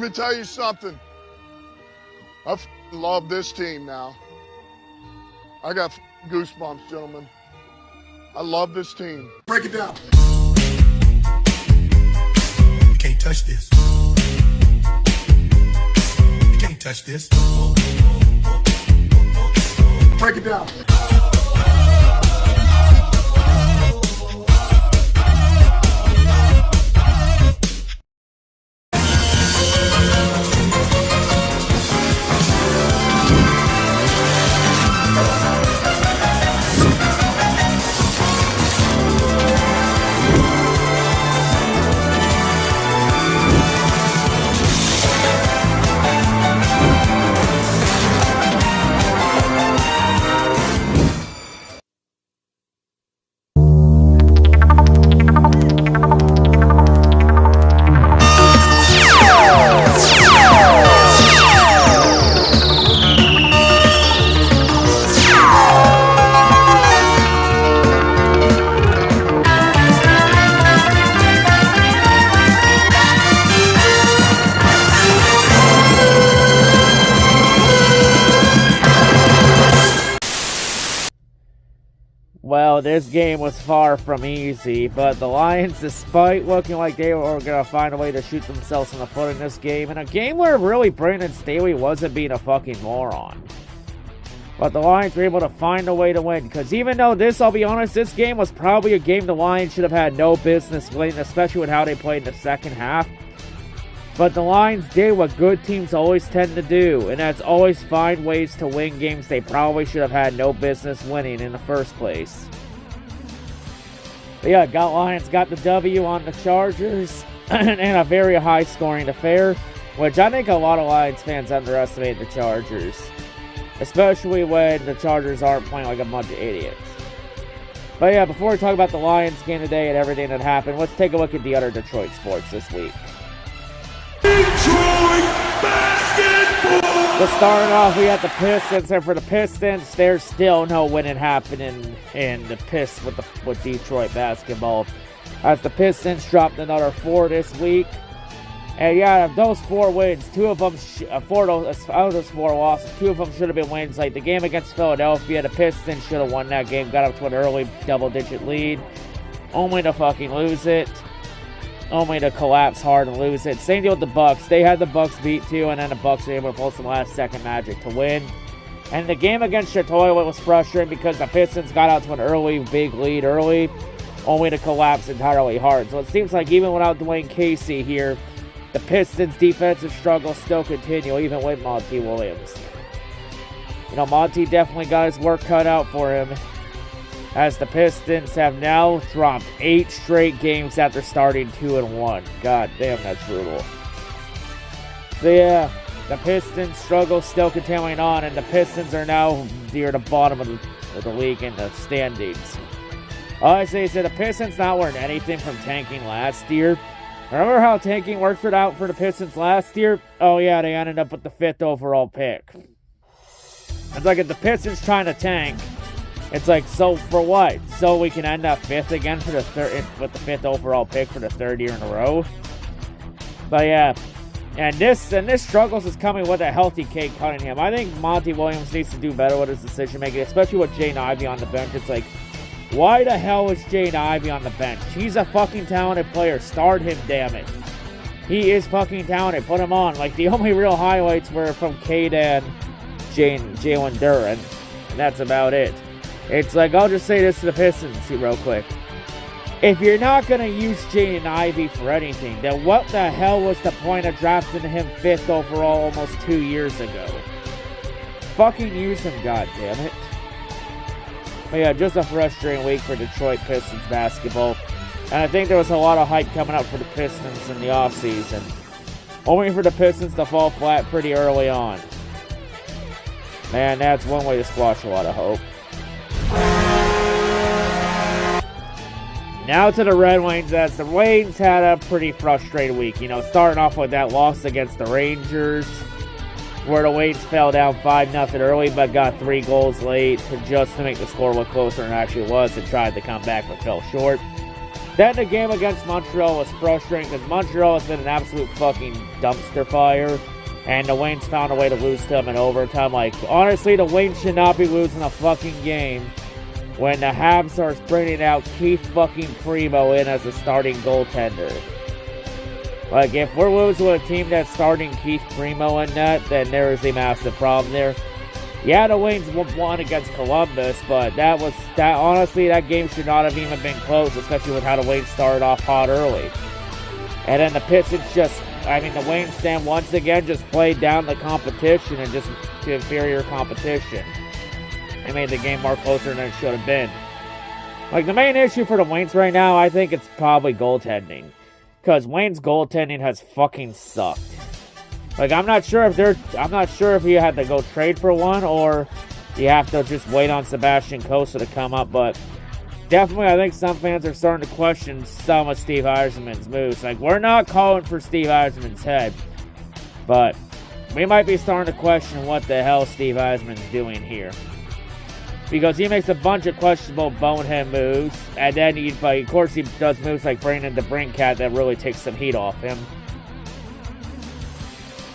Let me tell you something. I love this team now. I got goosebumps, gentlemen. I love this team. Break it down. You can't touch this. You can't touch this. Break it down. Well, this game was far from easy, but the Lions, despite looking like they were going to find a way to shoot themselves in the foot in this game, in a game where really Brandon Staley wasn't being a fucking moron. But the Lions were able to find a way to win, because even though this, I'll be honest, this game was probably a game the Lions should have had no business winning, especially with how they played in the second half. But the Lions did what good teams always tend to do, and that's always find ways to win games they probably should have had no business winning in the first place. But yeah, Lions got the W on the Chargers, and a very high-scoring affair, which I think a lot of Lions fans underestimate the Chargers. Especially when the Chargers aren't playing like a bunch of idiots. But yeah, before we talk about the Lions game today and everything that happened, let's take a look at the other Detroit sports this week. Detroit basketball! So starting off, we got the Pistons, and for the Pistons, there's still no winning happening in the with Detroit basketball. As the Pistons dropped another 4 this week. And yeah, those 4 wins, 2 of them, out of those 4 losses, 2 of them should have been wins. Like the game against Philadelphia, the Pistons should have won that game, got up to an early double-digit lead, only to fucking lose it. Only to collapse hard and lose it. Same deal with the Bucks. They had the Bucks beat too, and then the Bucks were able to pull some last-second magic to win. And the game against Chicago was frustrating because the Pistons got out to an early, big lead early, only to collapse entirely hard. So it seems like even without Dwayne Casey here, the Pistons' defensive struggles still continue, even with Monty Williams. You know, Monty definitely got his work cut out for him, as the Pistons have now dropped 8 straight games after starting 2-1. God damn, that's brutal. So yeah, the Pistons' struggle still continuing on, and the Pistons are now near the bottom of the league in the standings. All I say is that the Pistons not learned anything from tanking last year. Remember how tanking worked out for the Pistons last year? Oh yeah, they ended up with the 5th overall pick. It's like if the Pistons trying to tank, it's like, so for what? So we can end up 5th again for the with the 5th overall pick for the 3rd year in a row? But yeah, and this struggles is coming with a healthy Cade Cunningham. I think Monty Williams needs to do better with his decision making, especially with Jaden Ivey on the bench. It's like, why the hell is Jaden Ivey on the bench? He's a fucking talented player. Start him, damn it. He is fucking talented. Put him on. Like, the only real highlights were from Cade and Jalen Duren, and that's about it. It's like, I'll just say this to the Pistons real quick. If you're not going to use Jaden Ivey for anything, then what the hell was the point of drafting him 5th overall almost 2 years ago? Fucking use him, goddammit. But yeah, just a frustrating week for Detroit Pistons basketball. And I think there was a lot of hype coming up for the Pistons in the offseason, only for the Pistons to fall flat pretty early on. Man, that's one way to squash a lot of hope. Now to the Red Wings, as the Wings had a pretty frustrated week. You know, starting off with that loss against the Rangers, where the Wings fell down 5-0 early, but got 3 goals late just to make the score look closer than it actually was, and tried to come back but fell short. Then the game against Montreal was frustrating because Montreal has been an absolute fucking dumpster fire. And the Waynes found a way to lose to them in overtime. Like, honestly, the Waynes should not be losing a fucking game when the Habs are bringing out Keith fucking Primo in as a starting goaltender. Like, if we're losing with a team that's starting Keith Primo in that, then there is a massive problem there. Yeah, the Waynes won against Columbus, but honestly, that game should not have even been close, especially with how the Waynes started off hot early. And then the Pistons the Waynes then once again just played down the competition and just to inferior competition. It made the game more closer than it should have been. Like, the main issue for the Waynes right now, I think it's probably goaltending. Because Wayne's goaltending has fucking sucked. Like, I'm not sure if you had to go trade for one or you have to just wait on Sebastian Cossa to come up, but definitely I think some fans are starting to question some of Steve Yzerman's moves. Like, we're not calling for Steve Yzerman's head, but we might be starting to question what the hell Steve Yzerman's doing here. Because he makes a bunch of questionable bonehead moves, and then of course he does moves like bringing in the Brinkat that really takes some heat off him.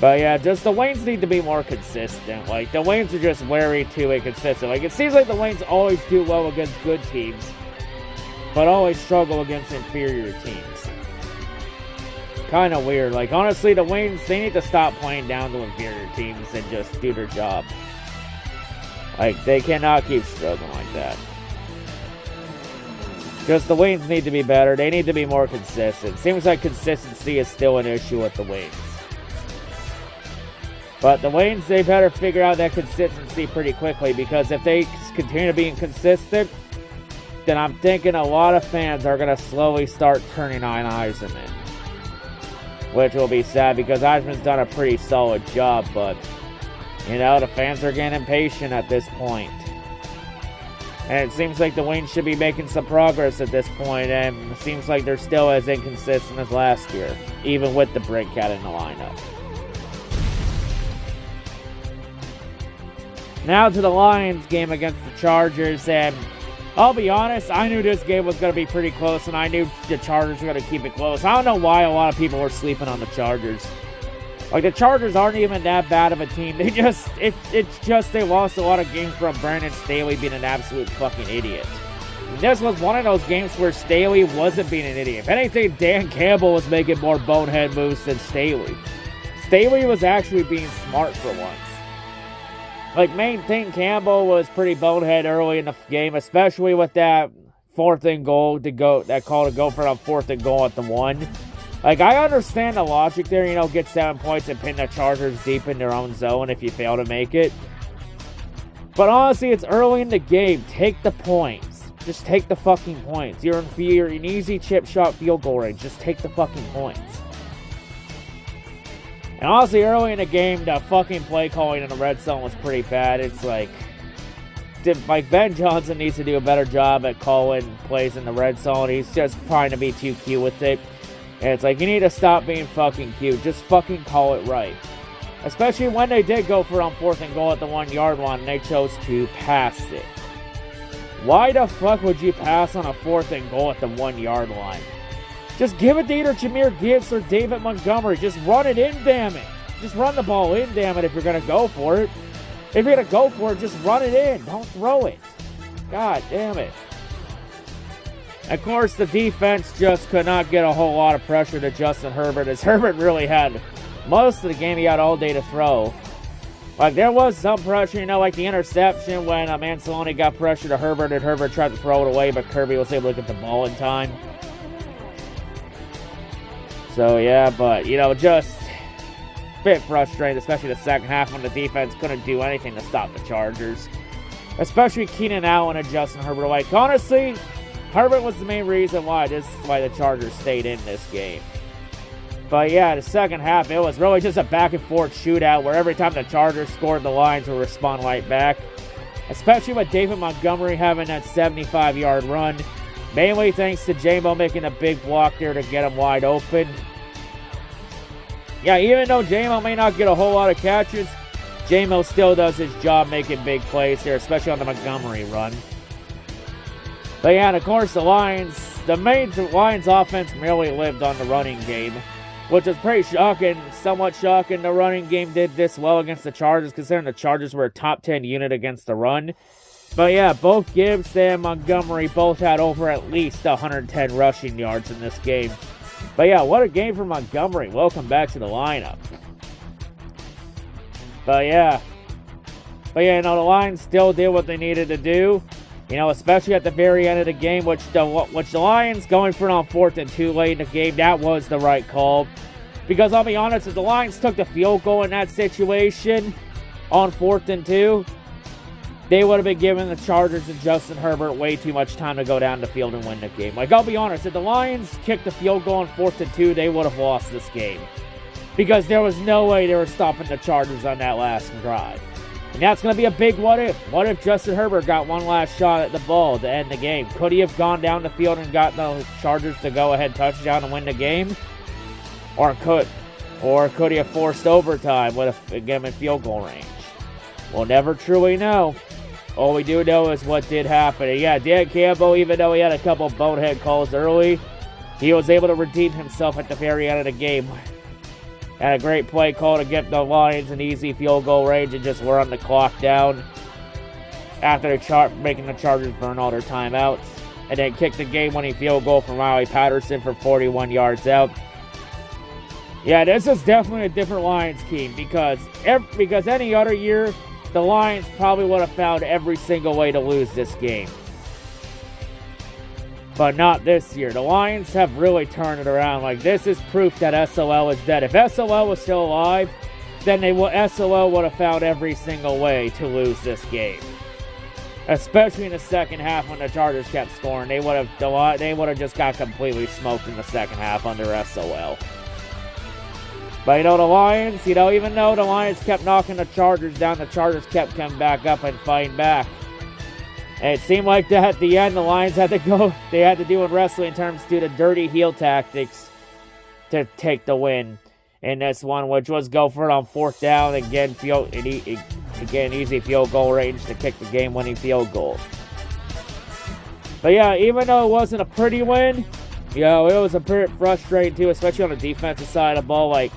But yeah, just the Waynes need to be more consistent. Like, the Waynes are just way too inconsistent. Like, it seems like the Waynes always do well against good teams, but always struggle against inferior teams. Kind of weird. Like, honestly, the Waynes, they need to stop playing down to inferior teams and just do their job. Like, they cannot keep struggling like that. Just the Waynes need to be better. They need to be more consistent. Seems like consistency is still an issue with the Waynes. But the Waynes, they better figure out that consistency pretty quickly, because if they continue to be inconsistent, then I'm thinking a lot of fans are going to slowly start turning on Yzerman. Which will be sad, because Yzerman's done a pretty solid job, but you know, the fans are getting impatient at this point. And it seems like the Waynes should be making some progress at this point, and it seems like they're still as inconsistent as last year, even with the Brinkat in the lineup. Now to the Lions game against the Chargers, and I'll be honest, I knew this game was going to be pretty close, and I knew the Chargers were going to keep it close. I don't know why a lot of people were sleeping on the Chargers. Like, the Chargers aren't even that bad of a team. They just, they lost a lot of games from Brandon Staley being an absolute fucking idiot. And this was one of those games where Staley wasn't being an idiot. If anything, Dan Campbell was making more bonehead moves than Staley. Staley was actually being smart for once. Like, main thing, Campbell was pretty bonehead early in the game, especially with that 4th and goal that call to go for a 4th and goal at the 1. Like, I understand the logic there, you know, get 7 points and pin the Chargers deep in their own zone if you fail to make it. But honestly, it's early in the game. Take the points. Just take the fucking points. You're in easy chip shot field goal range. Just take the fucking points. And honestly, early in the game, the fucking play calling in the red zone was pretty bad. It's like Ben Johnson needs to do a better job at calling plays in the red zone. He's just trying to be too cute with it. And it's like, you need to stop being fucking cute. Just fucking call it right. Especially when they did go for on 4th and goal at the 1 yard line and they chose to pass it. Why the fuck would you pass on a 4th and goal at the 1 yard line? Just give it to either Jahmyr Gibbs or David Montgomery. Just run it in, damn it. Just run the ball in, damn it, if you're going to go for it. If you're going to go for it, just run it in. Don't throw it. God damn it. Of course, the defense just could not get a whole lot of pressure to Justin Herbert, as Herbert really had most of the game. He had all day to throw. Like, there was some pressure, you know, like the interception when Anceloni got pressure to Herbert and Herbert tried to throw it away, but Kirby was able to get the ball in time. So, yeah, but, you know, just a bit frustrating, especially the second half when the defense couldn't do anything to stop the Chargers. Especially Keenan Allen and Justin Herbert. Like, honestly, Herbert was the main reason why the Chargers stayed in this game. But, yeah, the second half, it was really just a back-and-forth shootout where every time the Chargers scored, the Lions would respond right back. Especially with David Montgomery having that 75-yard run. Mainly thanks to J-Mo making a big block there to get him wide open. Yeah, even though J-Mo may not get a whole lot of catches, J-Mo still does his job making big plays there, especially on the Montgomery run. But yeah, and of course the Lions, the Lions offense merely lived on the running game, which is pretty shocking, somewhat shocking. The running game did this well against the Chargers, considering the Chargers were a top 10 unit against the run. But yeah, both Gibbs and Montgomery both had over at least 110 rushing yards in this game. But yeah, what a game for Montgomery. Welcome back to the lineup. But yeah, you know, the Lions still did what they needed to do. You know, especially at the very end of the game, which the Lions going for it on 4th and 2 late in the game, that was the right call. Because I'll be honest, if the Lions took the field goal in that situation on 4th and 2, they would have been giving the Chargers and Justin Herbert way too much time to go down the field and win the game. Like, I'll be honest, if the Lions kicked the field goal on 4th and 2, they would have lost this game. Because there was no way they were stopping the Chargers on that last drive. And that's going to be a big what if. What if Justin Herbert got one last shot at the ball to end the game? Could he have gone down the field and got the Chargers to go ahead touchdown and win the game? Or could he have forced overtime with a game in field goal range? We'll never truly know. All we do know is what did happen. And yeah, Dan Campbell, even though he had a couple bonehead calls early, he was able to redeem himself at the very end of the game. Had a great play call to get the Lions an easy field goal range and just run the clock down after making the Chargers burn all their timeouts. And then kick the game-winning field goal from Riley Patterson for 41 yards out. Yeah, this is definitely a different Lions team because any other year, the Lions probably would have found every single way to lose this game. But not this year. The Lions have really turned it around. Like, this is proof that SOL is dead. If SOL was still alive, then SOL would have found every single way to lose this game. Especially in the second half when the Chargers kept scoring. They would have just got completely smoked in the second half under SOL. But, you know, the Lions, you know, even though the Lions kept knocking the Chargers down, the Chargers kept coming back up and fighting back. And it seemed like that at the end, the Lions had to go, they had to do in wrestling terms, do the dirty heel tactics to take the win in this one, which was go for it on 4th down and get an easy field goal range to kick the game-winning field goal. But yeah, even though it wasn't a pretty win, you know, it was a bit frustrating too, especially on the defensive side of the ball. Like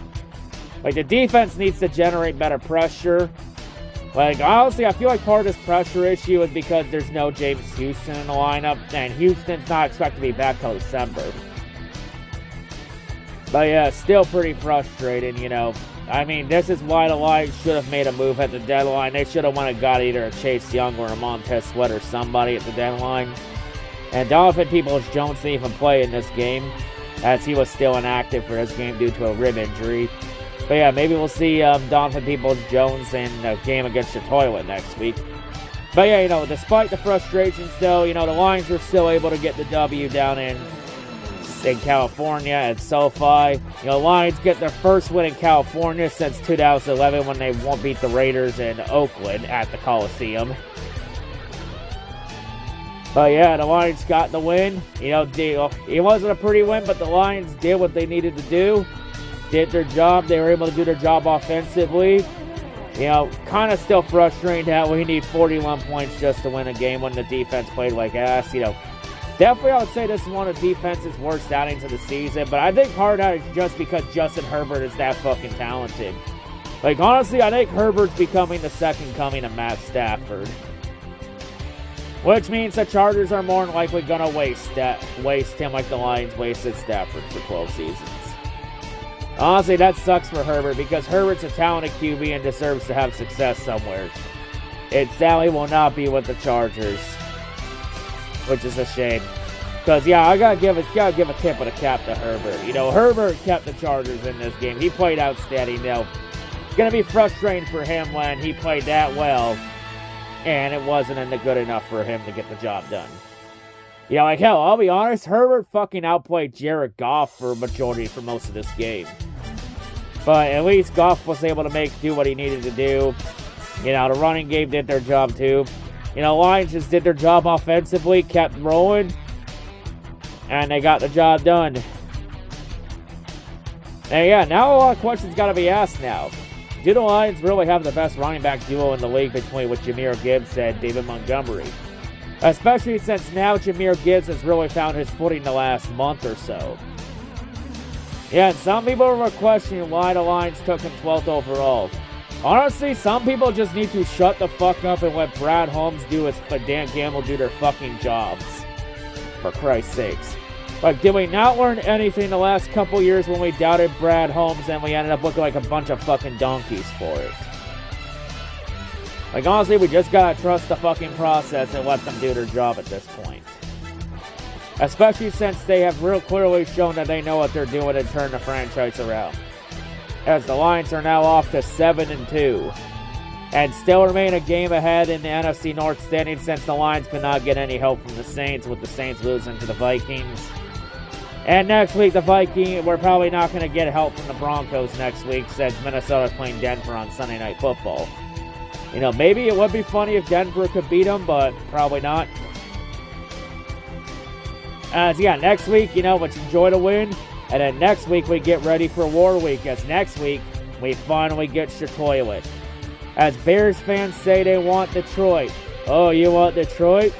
the defense needs to generate better pressure. Like, honestly, I feel like part of this pressure issue is because there's no James Houston in the lineup, and Houston's not expected to be back till December. But yeah, still pretty frustrating, you know. I mean, this is why the Lions should have made a move at the deadline. They should have went and got either a Chase Young or a Montez Sweat or somebody at the deadline. And Donovan Peoples-Jones didn't even play in this game, as he was still inactive for this game due to a rib injury. But yeah, maybe we'll see Donovan Peoples-Jones in a game against the Toilet next week. But yeah, you know, despite the frustrations though, you know, the Lions were still able to get the W down in California at SoFi. You know, Lions get their first win in California since 2011 when they won't beat the Raiders in Oakland at the Coliseum. But yeah, the Lions got the win. You know, it wasn't a pretty win, but the Lions did what they needed to do. Did their job. They were able to do their job offensively. You know, kind of still frustrating that we need 41 points just to win a game when the defense played like ass. You know, definitely I would say this is one of the defense's worst outings of the season, but I think part of that is just because Justin Herbert is that fucking talented. Like, honestly, I think Herbert's becoming the second coming of Matt Stafford. Which means the Chargers are more than likely going to waste him like the Lions wasted Stafford for 12 seasons. Honestly, that sucks for Herbert because Herbert's a talented QB and deserves to have success somewhere. It sadly will not be with the Chargers, which is a shame. Because yeah, I gotta give a tip of the cap to Herbert. You know, Herbert kept the Chargers in this game. He played outstanding. You know, it's gonna be frustrating for him when he played that well, and it wasn't good enough for him to get the job done. You know, like hell, I'll be honest, Herbert fucking outplayed Jared Goff for most of this game. But at least Goff was able to do what he needed to do. You know, the running game did their job too. You know, Lions just did their job offensively, kept rolling, and they got the job done. And yeah, now a lot of questions got to be asked now. Do the Lions really have the best running back duo in the league with Jahmyr Gibbs and David Montgomery? Especially since now Jahmyr Gibbs has really found his footing the last month or so. Yeah, and some people were questioning why the Lions took him 12th overall. Honestly, some people just need to shut the fuck up and let Brad Holmes and Dan Gamble do their fucking jobs. For Christ's sakes. Like, did we not learn anything the last couple years when we doubted Brad Holmes and we ended up looking like a bunch of fucking donkeys for it? Like, honestly, we just gotta trust the fucking process and let them do their job at this point. Especially since they have real clearly shown that they know what they're doing and turn the franchise around. As the Lions are now off to 7-2. And still remain a game ahead in the NFC North standings since the Lions could not get any help from the Saints, with the Saints losing to the Vikings. And next week, we're probably not going to get help from the Broncos next week since Minnesota's playing Denver on Sunday Night Football. You know, maybe it would be funny if Denver could beat them, but probably not. So yeah, next week, you know, let's enjoy the win. And then next week, we get ready for War Week, as next week, we finally get your toilet. As Bears fans say they want Detroit. Oh, you want Detroit?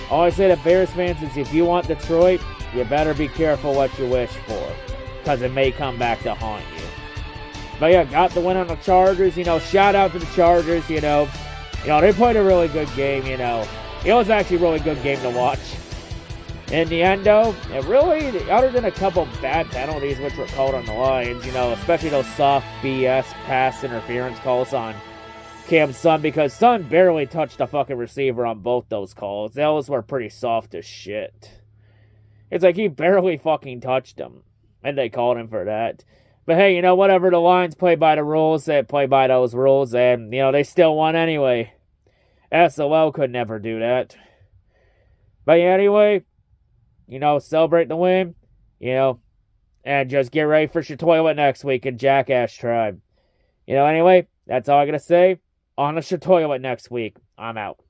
All I say to Bears fans is if you want Detroit, you better be careful what you wish for, because it may come back to haunt you. But yeah, got the win on the Chargers. You know, shout out to the Chargers, you know. They played a really good game, you know. It was actually a really good game to watch. In the end, though, it really, other than a couple bad penalties which were called on the Lions, you know, especially those soft BS pass interference calls on Cam Sun, because Sun barely touched the fucking receiver on both those calls. Those were pretty soft as shit. It's like he barely fucking touched him, and they called him for that. But hey, you know, whatever, the Lions play by the rules, they play by those rules, and, you know, they still won anyway. SOL could never do that. But yeah, anyway, you know, celebrate the win, you know, and just get ready for your toilet next week in Jackass Tribe. You know, anyway, that's all I gotta say. On the toilet next week. I'm out.